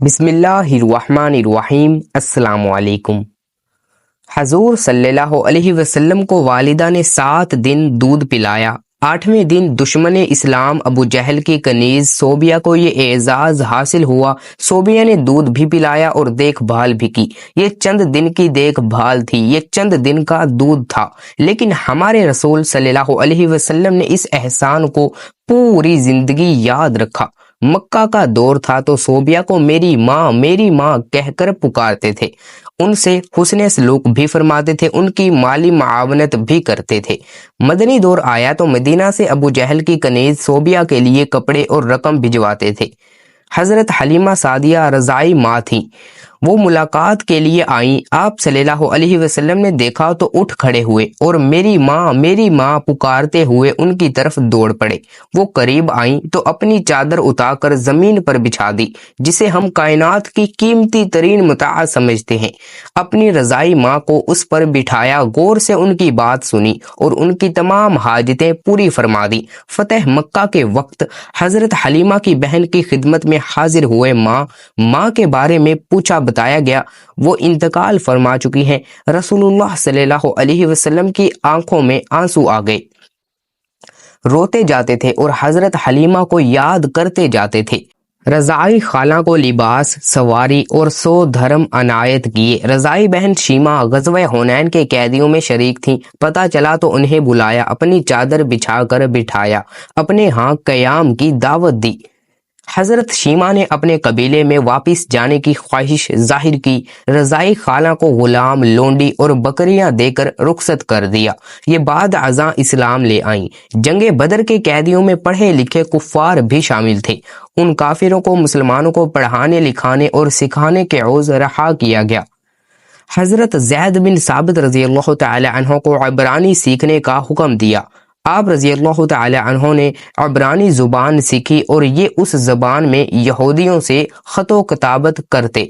بسم اللہ الرحمن الرحیم۔ السلام علیکم۔ حضور صلی اللہ علیہ وسلم کو والدہ نے 7 دن دودھ پلایا۔ 8ویں دن دشمن اسلام ابو جہل کی کنیز صوبیہ کو یہ اعزاز حاصل ہوا۔ صوبیہ نے دودھ بھی پلایا اور دیکھ بھال بھی کی۔ یہ چند دن کی دیکھ بھال تھی، یہ چند دن کا دودھ تھا، لیکن ہمارے رسول صلی اللہ علیہ وسلم نے اس احسان کو پوری زندگی یاد رکھا۔ مکہ کا دور تھا تو صوبیہ کو میری ماں کہہ کر پکارتے تھے، ان سے حسن سلوک بھی فرماتے تھے، ان کی مالی معاونت بھی کرتے تھے۔ مدنی دور آیا تو مدینہ سے ابو جہل کی کنیز صوبیہ کے لیے کپڑے اور رقم بھجواتے تھے۔ حضرت حلیمہ سعدیہ رضائی ماں تھیں، وہ ملاقات کے لیے آئیں۔ آپ صلی اللہ علیہ وسلم نے دیکھا تو اٹھ کھڑے ہوئے اور میری ماں پکارتے ہوئے ان کی طرف دوڑ پڑے۔ وہ قریب آئیں تو اپنی چادر اتار کر زمین پر بچھا دی، جسے ہم کائنات کی قیمتی ترین متاع سمجھتے ہیں۔ اپنی رضائی ماں کو اس پر بٹھایا، غور سے ان کی بات سنی اور ان کی تمام حاجتیں پوری فرما دی۔ فتح مکہ کے وقت حضرت حلیمہ کی بہن کی خدمت میں حاضر ہوئے ماں کے بارے میں پوچھا، بتایا گیا وہ انتقال فرما چکی ہیں۔ رسول اللہ صلی اللہ علیہ وسلم کی آنکھوں میں آنسو آ گئے، روتے جاتے تھے اور حضرت حلیمہ کو یاد کرتے جاتے تھے۔ رضائی خالہ کو لباس، سواری اور 100 درہم عنایت کیے۔ رضائی بہن شیمہ غزوہ حنین کے قیدیوں میں شریک تھیں۔ پتہ چلا تو انہیں بلایا، اپنی چادر بچھا کر بٹھایا، اپنے ہاں قیام کی دعوت دی۔ حضرت شیمہ نے اپنے قبیلے میں واپس جانے کی خواہش ظاہر کی۔ رضائی خالہ کو غلام، لونڈی اور بکریاں دے کر رخصت کر دیا۔ یہ بعد ازاں اسلام لے آئیں۔ جنگ بدر کے قیدیوں میں پڑھے لکھے کفار بھی شامل تھے۔ ان کافروں کو مسلمانوں کو پڑھانے، لکھانے اور سکھانے کے عوض رہا کیا گیا۔ حضرت زید بن ثابت رضی اللہ تعالی عنہ کو عبرانی سیکھنے کا حکم دیا۔ آپ رضی اللہ تعالی عنہ نے عبرانی زبان سیکھی اور یہ اس زبان میں یہودیوں سے خط و کتابت کرتے۔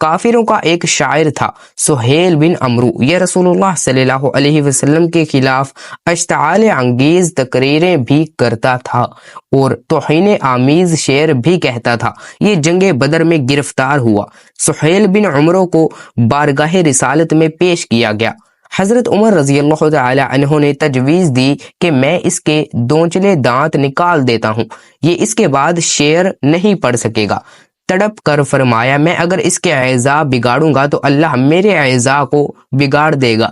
کافروں کا ایک شاعر تھا، سہیل بن عمرو، یہ رسول اللہ صلی اللہ علیہ وسلم کے خلاف اشتعال انگیز تقریریں بھی کرتا تھا اور توہین آمیز شعر بھی کہتا تھا۔ یہ جنگ بدر میں گرفتار ہوا۔ سہیل بن عمرو کو بارگاہ رسالت میں پیش کیا گیا۔ حضرت عمر رضی اللہ تعالی عنہ نے تجویز دی کہ میں اس کے دونچلے دانت نکال دیتا ہوں، یہ اس کے بعد شعر نہیں پڑھ سکے گا۔ تڑپ کر فرمایا، میں اگر اس کے اعضاء بگاڑوں گا تو اللہ میرے اعضاء کو بگاڑ دے گا۔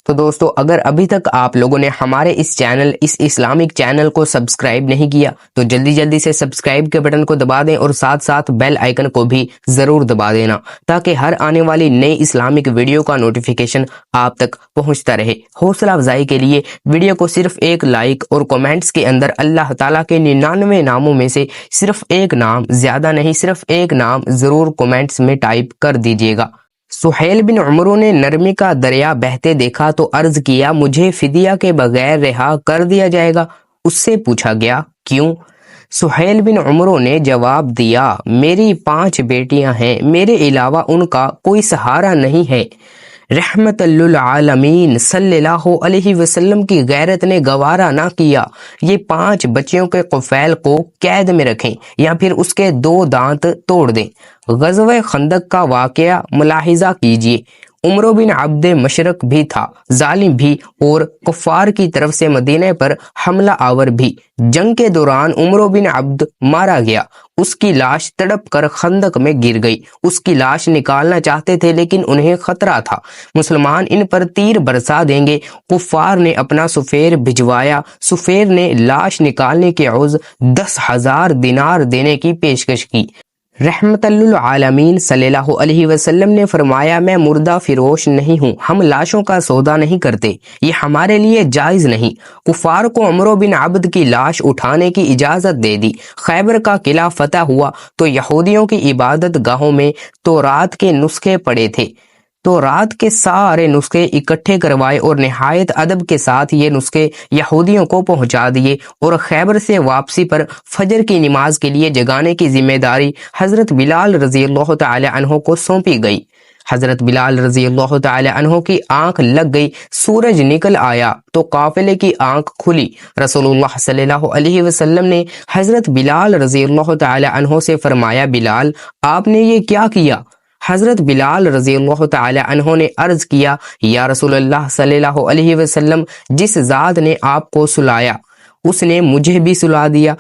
تو دوستو، اگر ابھی تک آپ لوگوں نے ہمارے اس اسلامک چینل کو سبسکرائب نہیں کیا تو جلدی سے سبسکرائب کے بٹن کو دبا دیں اور ساتھ بیل آئیکن کو بھی ضرور دبا دینا، تاکہ ہر آنے والی نئی اسلامک ویڈیو کا نوٹیفیکیشن آپ تک پہنچتا رہے۔ حوصلہ افزائی کے لیے ویڈیو کو صرف ایک لائک اور کومنٹس کے اندر اللہ تعالیٰ کے 99 ناموں میں سے صرف ایک نام، زیادہ نہیں، صرف ایک نام ضرور کومنٹس میں ٹائپ کر دیجیے گا۔ سہیل بن عمرو نے نرمی کا دریا بہتے دیکھا تو عرض کیا، مجھے فدیہ کے بغیر رہا کر دیا جائے گا؟ اس سے پوچھا گیا، کیوں؟ سہیل بن عمرو نے جواب دیا، میری 5 بیٹیاں ہیں، میرے علاوہ ان کا کوئی سہارا نہیں ہے۔ رحمت للعالمین صلی اللہ علیہ وسلم کی غیرت نے گوارا نہ کیا، یہ 5 بچیوں کے قفیل کو قید میں رکھیں یا پھر اس کے 2 دانت توڑ دیں۔ غزوہ خندق کا واقعہ ملاحظہ کیجیے۔ عمرو بن عبد مشرق بھی تھا، ظالم بھی اور کفار کی طرف سے مدینہ پر حملہ آور بھی۔ جنگ کے دوران عمرو بن عبد مارا گیا، اس کی لاش تڑپ کر خندق میں گر گئی۔ اس کی لاش نکالنا چاہتے تھے لیکن انہیں خطرہ تھا، مسلمان ان پر تیر برسا دیں گے۔ کفار نے اپنا سفیر بھجوایا، سفیر نے لاش نکالنے کے عوض 10,000 دینار دینے کی پیشکش کی۔ رحمت للعالمین صلی اللہ علیہ وسلم نے فرمایا، میں مردہ فروش نہیں ہوں، ہم لاشوں کا سودا نہیں کرتے، یہ ہمارے لیے جائز نہیں۔ کفار کو عمرو بن عبد کی لاش اٹھانے کی اجازت دے دی۔ خیبر کا قلعہ فتح ہوا تو یہودیوں کی عبادت گاہوں میں تورات کے نسخے پڑے تھے۔ تو رات کے سارے نسخے اکٹھے کروائے اور نہایت ادب کے ساتھ یہ نسخے یہودیوں کو پہنچا دیے، اور خیبر سے واپسی پر فجر کی نماز کے لیے جگانے کی ذمہ داری حضرت بلال رضی اللہ تعالی عنہ کو سونپی گئی۔ حضرت بلال رضی اللہ تعالی عنہ کی آنکھ لگ گئی، سورج نکل آیا تو قافلے کی آنکھ کھلی۔ رسول اللہ صلی اللہ علیہ وسلم نے حضرت بلال رضی اللہ تعالی عنہ سے فرمایا، بلال آپ نے یہ کیا کیا؟ حضرت بلال رضی اللہ تعالی عنہ نے عرض کیا، یا رسول اللہ صلی اللہ علیہ وسلم، جس ذات نے آپ کو سلایا اس نے مجھے بھی سلا دیا۔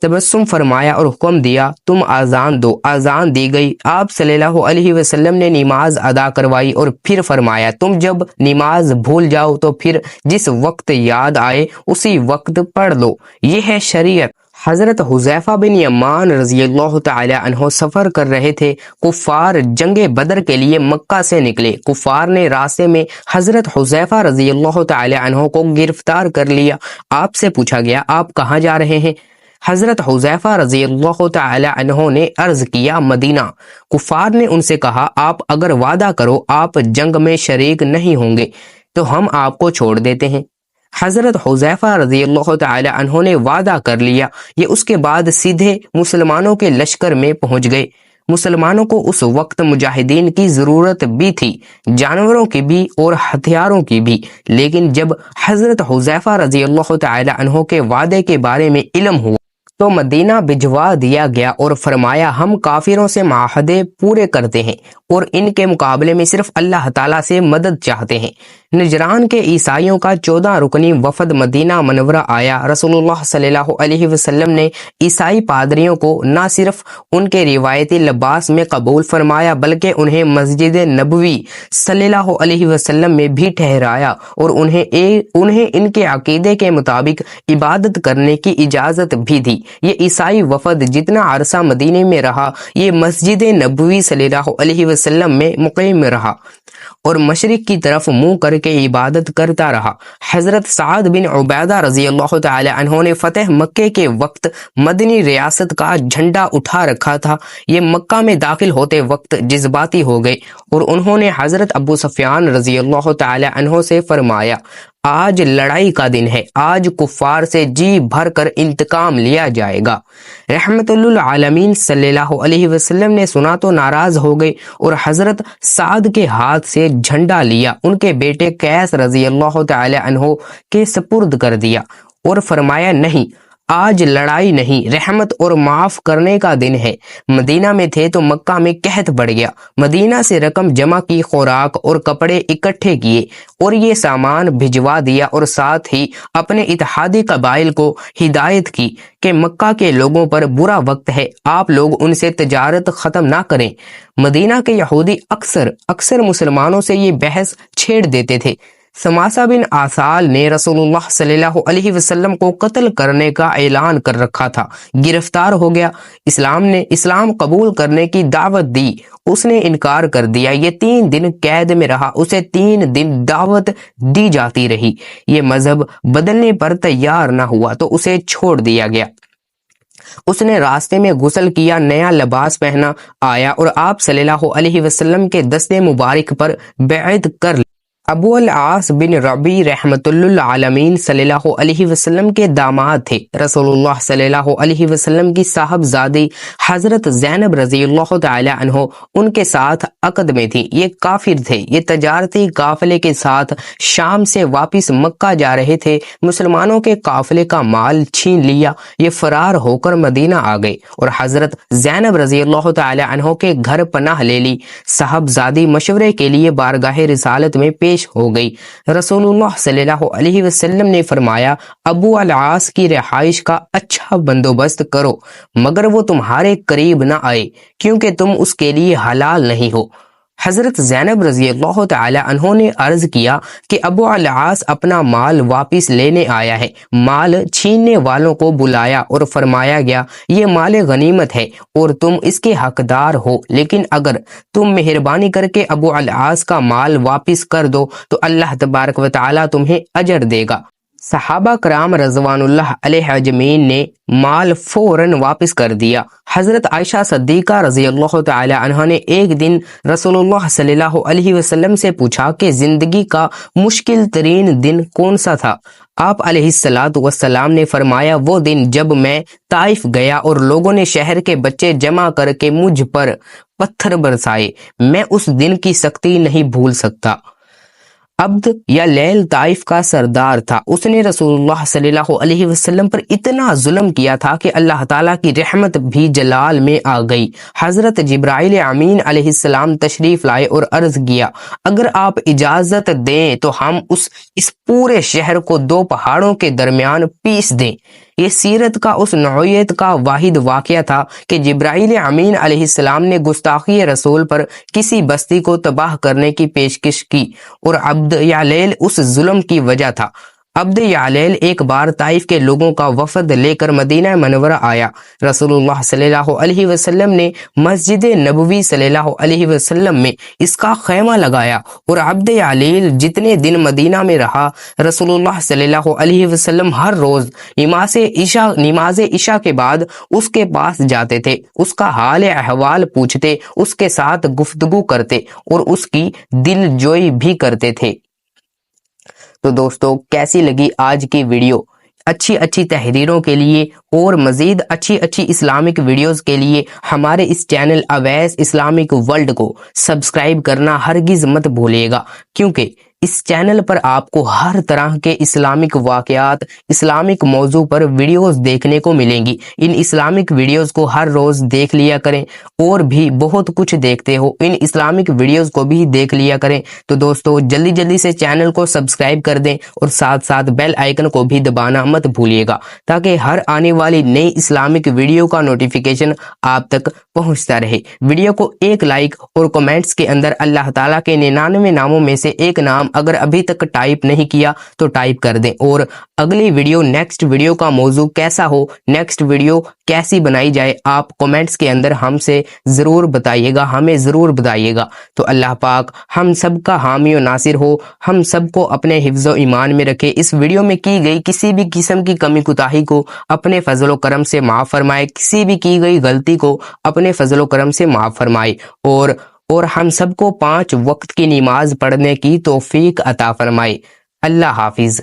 تبسم فرمایا اور حکم دیا، تم اذان دو۔ اذان دی گئی، آپ صلی اللہ علیہ وسلم نے نماز ادا کروائی اور پھر فرمایا، تم جب نماز بھول جاؤ تو پھر جس وقت یاد آئے اسی وقت پڑھ لو، یہ ہے شریعت۔ حضرت حذیفہ بن یمان رضی اللہ تعالی عنہ سفر کر رہے تھے۔ کفار جنگ بدر کے لیے مکہ سے نکلے۔ کفار نے راستے میں حضرت حذیفہ رضی اللہ تعالی عنہ کو گرفتار کر لیا۔ آپ سے پوچھا گیا، آپ کہاں جا رہے ہیں؟ حضرت حذیفہ رضی اللہ تعالی عنہ نے عرض کیا، مدینہ۔ کفار نے ان سے کہا، آپ اگر وعدہ کرو آپ جنگ میں شریک نہیں ہوں گے تو ہم آپ کو چھوڑ دیتے ہیں۔ حضرت حذیفہ رضی اللہ تعالی عنہ نے وعدہ کر لیا۔ یہ اس کے بعد سیدھے مسلمانوں کے لشکر میں پہنچ گئے۔ مسلمانوں کو اس وقت مجاہدین کی ضرورت بھی تھی، جانوروں کی بھی اور ہتھیاروں کی بھی، لیکن جب حضرت حذیفہ رضی اللہ تعالی عنہ کے وعدے کے بارے میں علم ہوا تو مدینہ بھجوا دیا گیا اور فرمایا، ہم کافروں سے معاہدے پورے کرتے ہیں اور ان کے مقابلے میں صرف اللہ تعالیٰ سے مدد چاہتے ہیں۔ نجران کے عیسائیوں کا 14 رکنی وفد مدینہ منورہ آیا۔ رسول اللہ صلی اللہ علیہ وسلم نے عیسائی پادریوں کو نہ صرف ان کے روایتی لباس میں قبول فرمایا بلکہ انہیں مسجد نبوی صلی اللہ علیہ وسلم میں بھی ٹھہرایا اور انہیں ان کے عقیدے کے مطابق عبادت کرنے کی اجازت بھی دی۔ یہ عیسائی وفد جتنا عرصہ مدینے میں رہا، یہ مسجد نبوی صلی اللہ علیہ وسلم میں مقیم رہا اور مشرق کی طرف منہ کر کے عبادت کرتا رہا۔ حضرت سعد بن عبیدہ رضی اللہ تعالی عنہ نے فتح مکے کے وقت مدنی ریاست کا جھنڈا اٹھا رکھا تھا۔ یہ مکہ میں داخل ہوتے وقت جذباتی ہو گئے اور انہوں نے حضرت ابو سفیان رضی اللہ تعالی عنہ سے فرمایا، آج لڑائی کا دن ہے، آج کفار سے جی بھر کر انتقام لیا جائے گا۔ رحمت للعالمین صلی اللہ علیہ وسلم نے سنا تو ناراض ہو گئے اور حضرت سعد کے ہاتھ سے جھنڈا لیا، ان کے بیٹے قیس رضی اللہ تعالی عنہ کے سپرد کر دیا اور فرمایا، نہیں، آج لڑائی نہیں، رحمت اور معاف کرنے کا دن ہے۔ مدینہ میں تھے تو مکہ میں قحط بڑھ گیا۔ مدینہ سے رقم جمع کی، خوراک اور کپڑے اکٹھے کیے اور یہ سامان بھجوا دیا اور ساتھ ہی اپنے اتحادی قبائل کو ہدایت کی کہ مکہ کے لوگوں پر برا وقت ہے، آپ لوگ ان سے تجارت ختم نہ کریں۔ مدینہ کے یہودی اکثر مسلمانوں سے یہ بحث چھیڑ دیتے تھے۔ سماسہ بن آسال نے رسول اللہ صلی اللہ علیہ وسلم کو قتل کرنے کا اعلان کر رکھا تھا، گرفتار ہو گیا۔ اسلام قبول کرنے کی دعوت دی، اس نے انکار کر دیا۔ یہ 3 دن قید میں رہا، اسے 3 دن دعوت دی جاتی رہی۔ یہ مذہب بدلنے پر تیار نہ ہوا تو اسے چھوڑ دیا گیا۔ اس نے راستے میں غسل کیا، نیا لباس پہنا، آیا اور آپ صلی اللہ علیہ وسلم کے دستے مبارک پر بیعت کر لی۔ ابو العاص بن ربیع رحمت للعالمین صلی اللہ علیہ وسلم کے داماد تھے۔ رسول اللہ صلی اللہ علیہ وسلم کی صاحبزادی حضرت زینب رضی اللہ تعالی عنہ ان کے ساتھ عقد میں تھی۔ یہ کافر تھے، یہ تجارتی قافلے کے ساتھ شام سے واپس مکہ جا رہے تھے۔ مسلمانوں کے قافلے کا مال چھین لیا، یہ فرار ہو کر مدینہ آ گئے اور حضرت زینب رضی اللہ تعالی عنہ کے گھر پناہ لے لی۔ صاحبزادی مشورے کے لیے بارگاہ رسالت میں پیش ہو گئی۔ رسول اللہ صلی اللہ علیہ وسلم نے فرمایا، ابو العاص کی رہائش کا اچھا بندوبست کرو مگر وہ تمہارے قریب نہ آئے کیونکہ تم اس کے لیے حلال نہیں ہو۔ حضرت زینب رضی اللہ تعالی عنہ نے عرض کیا کہ ابو العاص اپنا مال واپس لینے آیا ہے۔ مال چھیننے والوں کو بلایا اور فرمایا گیا، یہ مال غنیمت ہے اور تم اس کے حقدار ہو، لیکن اگر تم مہربانی کر کے ابو العاص کا مال واپس کر دو تو اللہ تبارک و تعالی تمہیں اجر دے گا۔ صحابہ کرام رضوانullah علیہ اجمعین نے مال فوراً واپس کر دیا۔ حضرت عائشہ صدیقہ رضی اللہ تعالی عنہ نے ایک دن رسول اللہ صلی اللہ علیہ وسلم سے پوچھا کہ زندگی کا مشکل ترین دن کون سا تھا؟ آپ علیہ السلام نے فرمایا، وہ دن جب میں طائف گیا اور لوگوں نے شہر کے بچے جمع کر کے مجھ پر پتھر برسائے، میں اس دن کی سختی نہیں بھول سکتا۔ عبد یا لیل طائف کا سردار تھا، اس نے رسول اللہ صلی اللہ علیہ وسلم پر اتنا ظلم کیا تھا کہ اللہ تعالیٰ کی رحمت بھی جلال میں آ گئی۔ حضرت جبرائیل امین علیہ السلام تشریف لائے اور عرض کیا، اگر آپ اجازت دیں تو ہم اس پورے شہر کو دو پہاڑوں کے درمیان پیس دیں۔ یہ سیرت کا اس نوعیت کا واحد واقعہ تھا کہ جبرائیل امین علیہ السلام نے گستاخی رسول پر کسی بستی کو تباہ کرنے کی پیشکش کی اور عبد یعلیل اس ظلم کی وجہ تھا۔ عبد یعلیل ایک بار طائف کے لوگوں کا وفد لے کر مدینہ منورہ آیا۔ رسول اللہ صلی اللہ علیہ وسلم نے مسجد نبوی صلی اللہ علیہ وسلم میں اس کا خیمہ لگایا اور عبد یعلیل جتنے دن مدینہ میں رہا، رسول اللہ صلی اللہ علیہ وسلم ہر روز نماز عشاء کے بعد اس کے پاس جاتے تھے، اس کا حال احوال پوچھتے، اس کے ساتھ گفتگو کرتے اور اس کی دل جوئی بھی کرتے تھے۔ تو دوستو، کیسی لگی آج کی ویڈیو؟ اچھی تحریروں کے لیے اور مزید اچھی اسلامک ویڈیوز کے لیے ہمارے اس چینل اویس اسلامک ورلڈ کو سبسکرائب کرنا ہرگز مت بھولیے گا، کیونکہ اس چینل پر آپ کو ہر طرح کے اسلامک واقعات، اسلامک موضوع پر ویڈیوز دیکھنے کو ملیں گی۔ ان اسلامک ویڈیوز کو ہر روز دیکھ لیا کریں، اور بھی بہت کچھ دیکھتے ہو، ان اسلامک ویڈیوز کو بھی دیکھ لیا کریں۔ تو دوستو، جلدی سے چینل کو سبسکرائب کر دیں اور ساتھ بیل آئیکن کو بھی دبانا مت بھولیے گا، تاکہ ہر آنے والی نئی اسلامک ویڈیو کا نوٹیفیکیشن آپ تک پہنچتا رہے۔ ویڈیو کو ایک لائک اور کمنٹس کے اندر اللہ تعالیٰ کے 99 ناموں میں سے ایک نام اگر ابھی تک ٹائپ نہیں کیا تو ٹائپ کر دیں، اور اگلی ویڈیو، نیکسٹ ویڈیو کا موضوع کیسا ہو، نیکسٹ ویڈیو کیسی بنائی جائے، آپ کمنٹس کے اندر ہم سے ضرور بتائیے گا، ہمیں ضرور بتائیے گا۔ تو اللہ پاک ہم سب کا حامی و ناصر ہو، ہم سب کو اپنے حفظ و ایمان میں رکھے۔ اس ویڈیو میں کی گئی کسی بھی قسم کی کمی کوتاہی کو اپنے فضل و کرم سے معاف فرمائے، کسی بھی کی گئی غلطی کو اپنے فضل و کرم سے معاف فرمائے، اور ہم سب کو 5 وقت کی نماز پڑھنے کی توفیق عطا فرمائے۔ اللہ حافظ۔